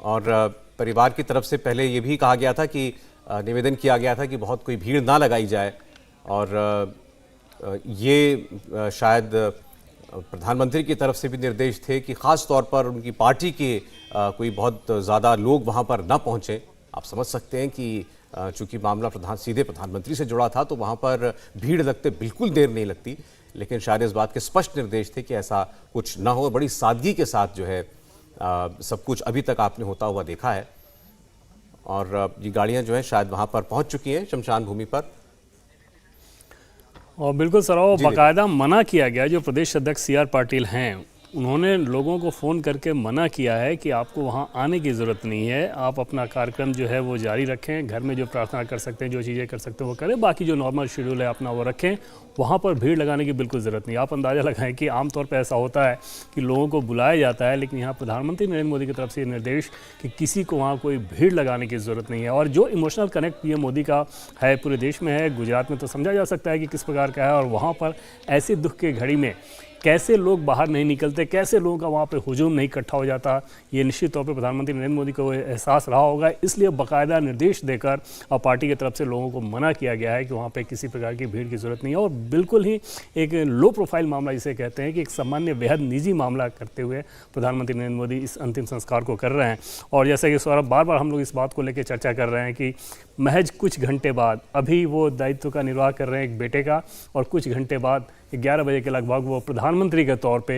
और परिवार की तरफ से पहले ये भी कहा गया था कि निवेदन किया गया था कि बहुत कोई भीड़ ना लगाई जाए, और ये शायद प्रधानमंत्री की तरफ से भी निर्देश थे कि ख़ास तौर पर उनकी पार्टी के कोई बहुत ज़्यादा लोग वहाँ पर ना पहुँचें। आप समझ सकते हैं कि चूँकि मामला सीधे प्रधानमंत्री से जुड़ा था तो वहाँ पर भीड़ लगते बिल्कुल देर नहीं लगती, लेकिन शायद इस बात के स्पष्ट निर्देश थे कि ऐसा कुछ ना हो। बड़ी सादगी के साथ जो है सब कुछ अभी तक आपने होता हुआ देखा है, और ये गाड़ियाँ जो हैं शायद वहाँ पर पहुँच चुकी हैं शमशान भूमि पर। और बिल्कुल सर, वो बाकायदा मना किया गया, जो प्रदेश अध्यक्ष CR पाटिल हैं उन्होंने लोगों को फ़ोन करके मना किया है कि आपको वहाँ आने की ज़रूरत नहीं है, आप अपना कार्यक्रम जो है वो जारी रखें, घर में जो प्रार्थना कर सकते हैं, जो चीज़ें कर सकते हैं वो करें, बाकी जो नॉर्मल शेड्यूल है अपना वो रखें, वहाँ पर भीड़ लगाने की बिल्कुल ज़रूरत नहीं। आप अंदाज़ा लगाएं कि आमतौर पर ऐसा होता है कि लोगों को बुलाया जाता है, लेकिन यहाँ प्रधानमंत्री नरेंद्र मोदी की तरफ से निर्देश कि किसी को वहाँ कोई भीड़ लगाने की ज़रूरत नहीं है। और जो इमोशनल कनेक्ट पीएम मोदी का है पूरे देश में है, गुजरात में तो समझा जा सकता है कि किस प्रकार का है, और वहाँ पर ऐसे दुख के घड़ी में कैसे लोग बाहर नहीं निकलते, कैसे लोगों का वहाँ पे हुजूम नहीं इकट्ठा हो जाता, ये निश्चित तौर पे प्रधानमंत्री नरेंद्र मोदी को एहसास रहा होगा। इसलिए बाकायदा निर्देश देकर और पार्टी की तरफ से लोगों को मना किया गया है कि वहाँ पे किसी प्रकार की भीड़ की ज़रूरत नहीं है। और बिल्कुल ही एक लो प्रोफाइल मामला जिसे कहते हैं कि एक सामान्य बेहद निजी मामला करते हुए प्रधानमंत्री नरेंद्र मोदी इस अंतिम संस्कार को कर रहे हैं। और जैसा कि सौरभ, बार बार हम लोग इस बात को लेकर चर्चा कर रहे हैं कि महज कुछ घंटे बाद अभी वो दायित्व का निर्वाह कर रहे हैं एक बेटे का, और कुछ घंटे बाद 11 बजे के लगभग वो प्रधानमंत्री के तौर पे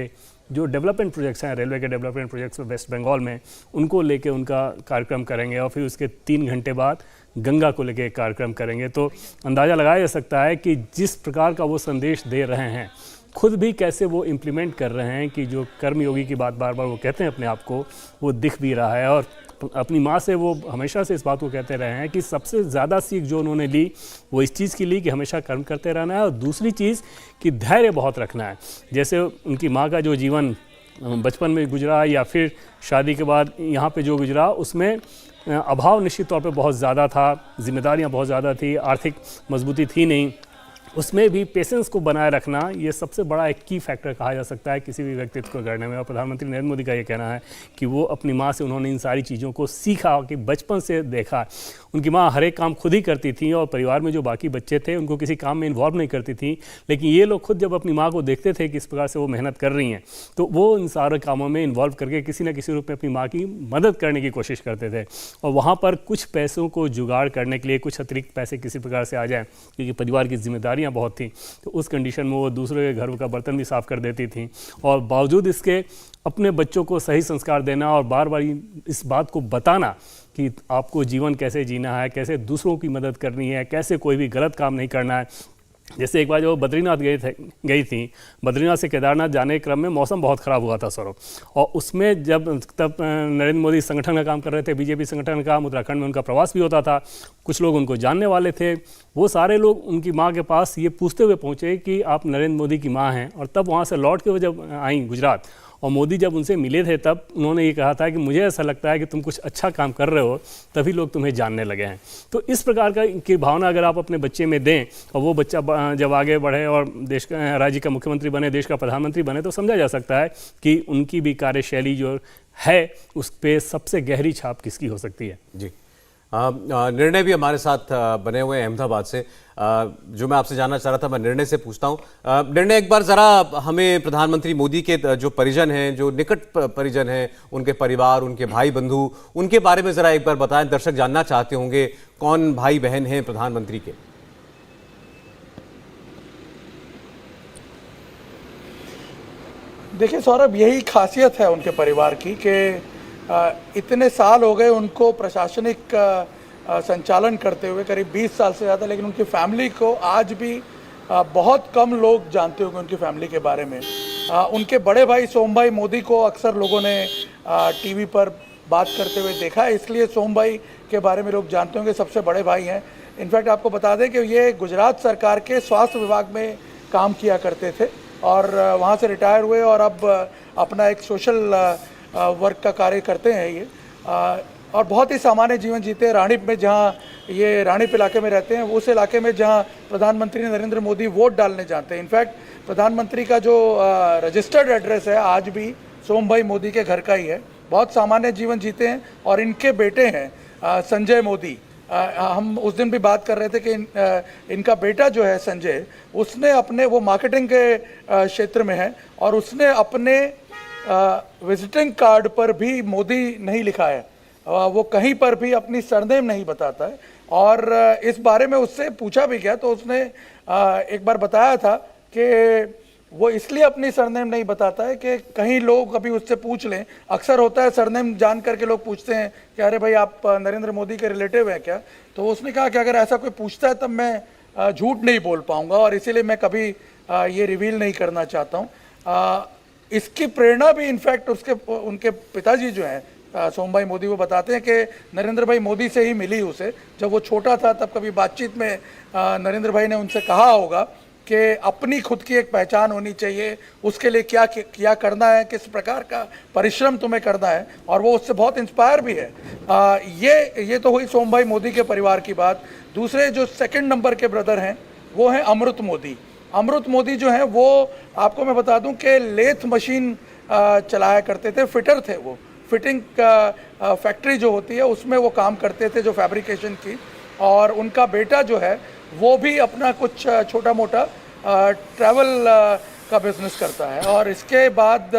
जो डेवलपमेंट प्रोजेक्ट्स हैं, रेलवे के डेवलपमेंट प्रोजेक्ट्स वेस्ट बंगाल में, उनको लेके उनका कार्यक्रम करेंगे, और फिर उसके 3 घंटे बाद गंगा को लेके कार्यक्रम करेंगे। तो अंदाज़ा लगाया जा सकता है कि जिस प्रकार का वो संदेश दे रहे हैं, खुद भी कैसे वो इम्प्लीमेंट कर रहे हैं कि जो कर्मयोगी की बात बार बार वो कहते हैं अपने आप को, वो दिख भी रहा है। और अपनी माँ से वो हमेशा से इस बात को कहते रहे हैं कि सबसे ज़्यादा सीख जो उन्होंने ली वो इस चीज़ की ली कि हमेशा कर्म करते रहना है, और दूसरी चीज़ कि धैर्य बहुत रखना है। जैसे उनकी माँ का जो जीवन बचपन में गुजरा या फिर शादी के बाद यहाँ पे जो गुजरा, उसमें अभाव निश्चित तौर पे बहुत ज़्यादा था, जिम्मेदारियाँ बहुत ज़्यादा थी, आर्थिक मजबूती थी नहीं, उसमें भी पेशेंस को बनाए रखना ये सबसे बड़ा एक की फैक्टर कहा जा सकता है किसी भी व्यक्तित्व को गढ़ने में। और प्रधानमंत्री नरेंद्र मोदी का ये कहना है कि वो अपनी माँ से उन्होंने इन सारी चीज़ों को सीखा, कि बचपन से देखा। उनकी माँ हर एक काम खुद ही करती थी, और परिवार में जो बाकी बच्चे थे उनको किसी काम में इन्वॉल्व नहीं करती थी, लेकिन ये लोग खुद जब अपनी माँ को देखते थे कि इस प्रकार से वो मेहनत कर रही हैं, तो वो इन सारे कामों में इन्वॉल्व करके किसी न किसी रूप में अपनी माँ की मदद करने की कोशिश करते थे। और वहाँ पर कुछ पैसों को जुगाड़ करने के लिए कुछ अतिरिक्त पैसे किसी प्रकार से आ जाए, क्योंकि परिवार की जिम्मेदारियाँ बहुत थी, तो उस कंडीशन में वो दूसरे के घर का बर्तन भी साफ़ कर देती थी। और बावजूद इसके अपने बच्चों को सही संस्कार देना और बार बार इस बात को बताना कि आपको जीवन कैसे जीना है, कैसे दूसरों की मदद करनी है, कैसे कोई भी गलत काम नहीं करना है। जैसे एक बार जो बद्रीनाथ गई थी, बद्रीनाथ से केदारनाथ जाने के क्रम में मौसम बहुत ख़राब हुआ था सौरभ, और उसमें तब नरेंद्र मोदी संगठन का काम कर रहे थे, बीजेपी संगठन का, उत्तराखंड में उनका प्रवास भी होता था, कुछ लोग उनको जानने वाले थे, वो सारे लोग उनकी माँ के पास ये पूछते हुए पहुँचे कि आप नरेंद्र मोदी की माँ हैं। और तब वहाँ से लौट के वो जब आई गुजरात, और मोदी जब उनसे मिले थे, तब उन्होंने ये कहा था कि मुझे ऐसा लगता है कि तुम कुछ अच्छा काम कर रहे हो, तभी लोग तुम्हें जानने लगे हैं। तो इस प्रकार की भावना अगर आप अपने बच्चे में दें, और वो बच्चा जब आगे बढ़े और देश का, राज्य का मुख्यमंत्री बने, देश का प्रधानमंत्री बने, तो समझा जा सकता है कि उनकी भी कार्यशैली जो है उस पर सबसे गहरी छाप किसकी हो सकती है। जी, निर्णय भी हमारे साथ बने हुए हैं अहमदाबाद से। जो मैं आपसे जानना चाह रहा था, मैं निर्णय से पूछता हूँ। निर्णय, एक बार ज़रा हमें प्रधानमंत्री मोदी के जो परिजन हैं, जो निकट परिजन हैं, उनके परिवार, उनके भाई बंधु, उनके बारे में ज़रा एक बार बताएं। दर्शक जानना चाहते होंगे कौन भाई बहन हैं प्रधानमंत्री के। देखिए सौरभ, यही खासियत है उनके परिवार की कि इतने साल हो गए उनको प्रशासनिक संचालन करते हुए, करीब 20 साल से ज़्यादा, लेकिन उनकी फैमिली को आज भी बहुत कम लोग जानते होंगे उनकी फैमिली के बारे में। उनके बड़े भाई सोम भाई मोदी को अक्सर लोगों ने टीवी पर बात करते हुए देखा है, इसलिए सोम भाई के बारे में लोग जानते होंगे, सबसे बड़े भाई हैं। इनफैक्ट आपको बता दें कि ये गुजरात सरकार के स्वास्थ्य विभाग में काम किया करते थे, और वहाँ से रिटायर हुए और अब अपना एक सोशल वर्क का कार्य करते हैं ये, और बहुत ही सामान्य जीवन जीते हैं। रानीप में, जहाँ ये रानीप इलाके में रहते हैं, उस इलाके में जहाँ प्रधानमंत्री नरेंद्र मोदी वोट डालने जाते हैं। इनफैक्ट प्रधानमंत्री का जो रजिस्टर्ड एड्रेस है आज भी सोम भाई मोदी के घर का ही है, बहुत सामान्य जीवन जीते हैं। और इनके बेटे हैं संजय मोदी। हम उस दिन भी बात कर रहे थे कि इनका बेटा जो है संजय, उसने अपने, वो मार्केटिंग के क्षेत्र में है, और उसने अपने विजिटिंग कार्ड पर भी मोदी नहीं लिखा है। वो कहीं पर भी अपनी सरनेम नहीं बताता है। और इस बारे में उससे पूछा भी गया तो उसने एक बार बताया था कि वो इसलिए अपनी सरनेम नहीं बताता है कि कहीं लोग कभी उससे पूछ लें। अक्सर होता है सरनेम जान करके लोग पूछते हैं कि अरे भाई आप नरेंद्र मोदी के रिलेटिव हैं क्या। तो उसने कहा कि अगर ऐसा कोई पूछता है तब मैं झूठ नहीं बोल पाऊंगा, और इसीलिए मैं कभी ये रिवील नहीं करना चाहता हूँ। इसकी प्रेरणा भी इनफैक्ट उनके पिताजी जो हैं सोमभाई मोदी, वो बताते हैं कि नरेंद्र भाई मोदी से ही मिली उसे। जब वो छोटा था तब कभी बातचीत में नरेंद्र भाई ने उनसे कहा होगा कि अपनी खुद की एक पहचान होनी चाहिए, उसके लिए क्या करना है, किस प्रकार का परिश्रम तुम्हें करना है, और वो उससे बहुत इंस्पायर भी है। ये तो हुई सोमभाई मोदी के परिवार की बात। दूसरे जो सेकंड नंबर के ब्रदर हैं वो हैं अमृत मोदी। अमृत मोदी जो हैं वो, आपको मैं बता दूं कि लेथ मशीन चलाया करते थे, फिटर थे वो। फिटिंग फैक्ट्री जो होती है उसमें वो काम करते थे, जो फैब्रिकेशन की। और उनका बेटा जो है वो भी अपना कुछ छोटा मोटा ट्रैवल का बिजनेस करता है। और इसके बाद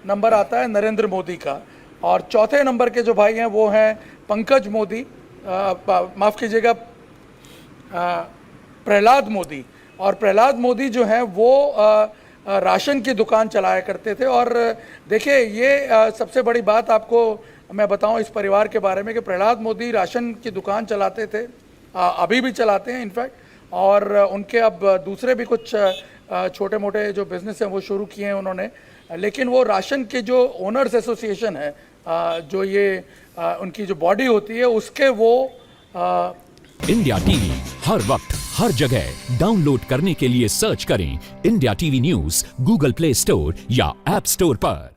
नंबर आता है नरेंद्र मोदी का। और चौथे नंबर के जो भाई हैं वो हैं पंकज मोदी, माफ़ कीजिएगा, प्रहलाद मोदी। और प्रहलाद मोदी जो हैं वो राशन की दुकान चलाया करते थे। और देखिए, ये सबसे बड़ी बात आपको मैं बताऊं इस परिवार के बारे में कि प्रहलाद मोदी राशन की दुकान चलाते थे, अभी भी चलाते हैं इनफैक्ट। और उनके अब दूसरे भी कुछ छोटे मोटे जो बिजनेस हैं वो शुरू किए हैं उन्होंने। लेकिन वो राशन के जो ओनर्स एसोसिएशन है, जो ये उनकी जो बॉडी होती है, उसके वो इंडिया टीवी हर वक्त हर जगह डाउनलोड करने के लिए सर्च करें India TV news Google play store या ऐप स्टोर पर।